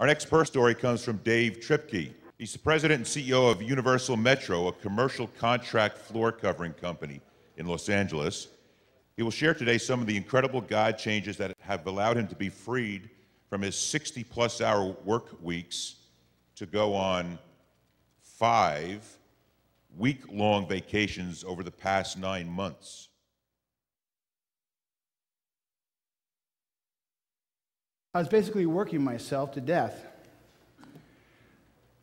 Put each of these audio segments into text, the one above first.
Our next first story comes from Dave Triepke. He's the president and CEO of Universal Metro, a commercial contract floor covering company in Los Angeles. He will share today some of the incredible God changes that have allowed him to be freed from his 60-plus hour work weeks to go on 5 week-long vacations over the past 9 months. I was basically working myself to death.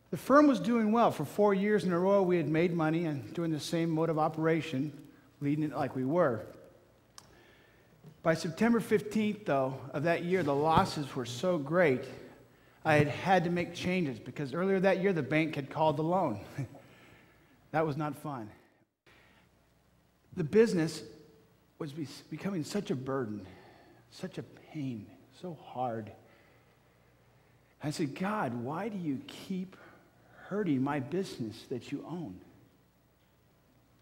The firm was doing well. For 4 years in a row, we had made money and doing the same mode of operation, leading it like we were. By September 15th, though, of that year, the losses were so great, I had to make changes because earlier that year, the bank had called the loan. That was not fun. The business was becoming such a burden, such a pain, so hard. I said, God, why do you keep hurting my business that you own?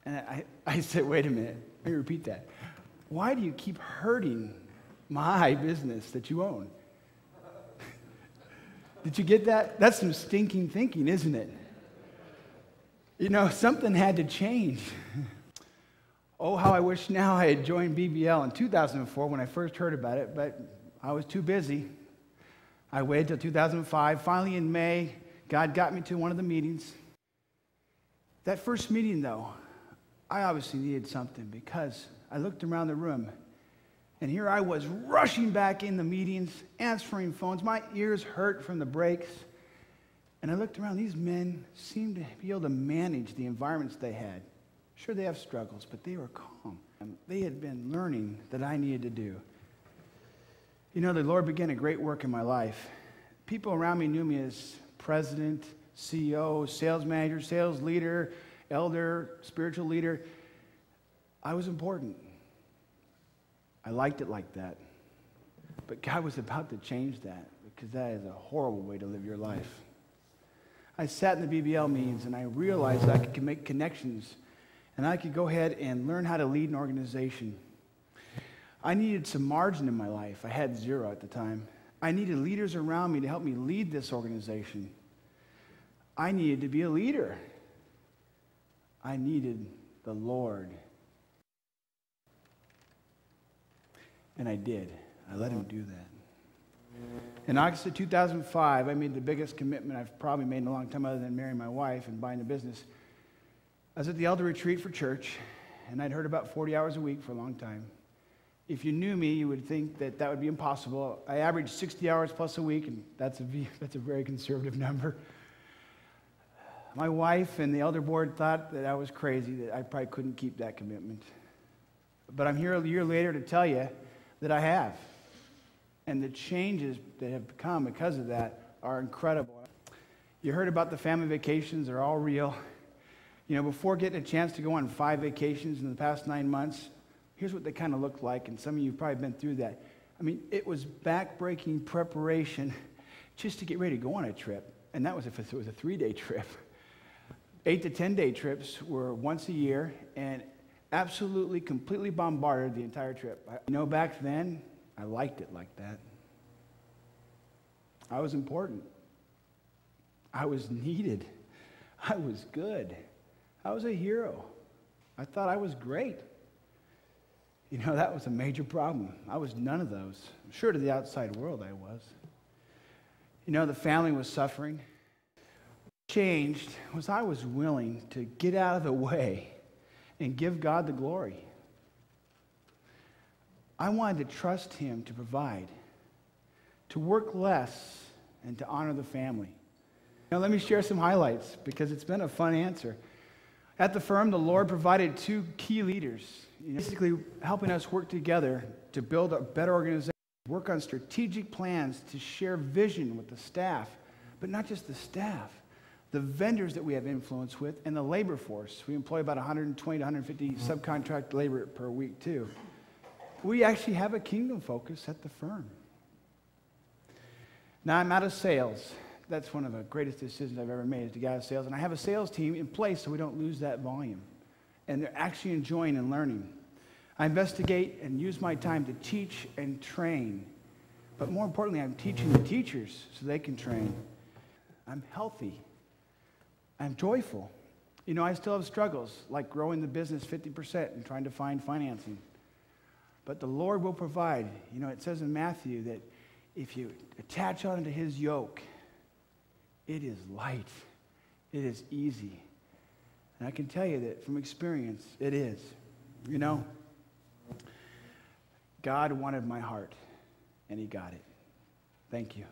And I said, wait a minute, let me repeat that. Why do you keep hurting my business that you own? Did you get that? That's some stinking thinking, isn't it? You know, something had to change. Oh, how I wish now I had joined BBL in 2004 when I first heard about it, but I was too busy. I waited till 2005. Finally, in May, God got me to one of the meetings. That first meeting, though, I obviously needed something because I looked around the room, and here I was rushing back in the meetings, answering phones. My ears hurt from the breaks. And I looked around. These men seemed to be able to manage the environments they had. Sure, they have struggles, but they were calm. They had been learning that I needed to do. You know, the Lord began a great work in my life. People around me knew me as president, CEO, sales manager, sales leader, elder, spiritual leader. I was important. I liked it like that. But God was about to change that because that is a horrible way to live your life. I sat in the BBL meetings and I realized I could make connections and I could go ahead and learn how to lead an organization. I needed some margin in my life. I had 0 at the time. I needed leaders around me to help me lead this organization. I needed to be a leader. I needed the Lord. And I did. I let him do that. In August of 2005, I made the biggest commitment I've probably made in a long time other than marrying my wife and buying the business. I was at the elder retreat for church, and I'd heard about 40 hours a week for a long time. If you knew me, you would think that that would be impossible. I averaged 60 hours plus a week, and that's a very conservative number. My wife and the elder board thought that I was crazy, that I probably couldn't keep that commitment. But I'm here a year later to tell you that I have. And the changes that have come because of that are incredible. You heard about the family vacations. They're all real. You know, before getting a chance to go on 5 vacations in the past 9 months, here's what they kind of looked like, and some of you have probably been through that. I mean, it was back-breaking preparation just to get ready to go on a trip, and that was if it was a 3-day trip. 8 to 10-day trips were once a year, and absolutely, completely bombarded the entire trip. You know, back then, I liked it like that. I was important. I was needed. I was good. I was a hero. I thought I was great. You know, that was a major problem. I was none of those. I'm sure to the outside world I was. You know, the family was suffering. What changed was I was willing to get out of the way and give God the glory. I wanted to trust him to provide, to work less, and to honor the family. Now let me share some highlights because it's been a fun answer. At the firm, the Lord provided 2 key leaders, basically helping us work together to build a better organization, work on strategic plans to share vision with the staff, but not just the staff, the vendors that we have influence with, and the labor force. We employ about 120 to 150 subcontract labor per week, too. We actually have a kingdom focus at the firm. Now, I'm out of sales. That's one of the greatest decisions I've ever made, is to get out of sales. And I have a sales team in place so we don't lose that volume. And they're actually enjoying and learning. I investigate and use my time to teach and train But more importantly, I'm teaching the teachers so they can train. I'm healthy. I'm joyful. You know, I still have struggles, like growing the business 50% and trying to find financing. But the Lord will provide. You know, it says in Matthew that if you attach onto his yoke, it is light. It is easy. And I can tell you that from experience, it is. You know, God wanted my heart, and he got it. Thank you.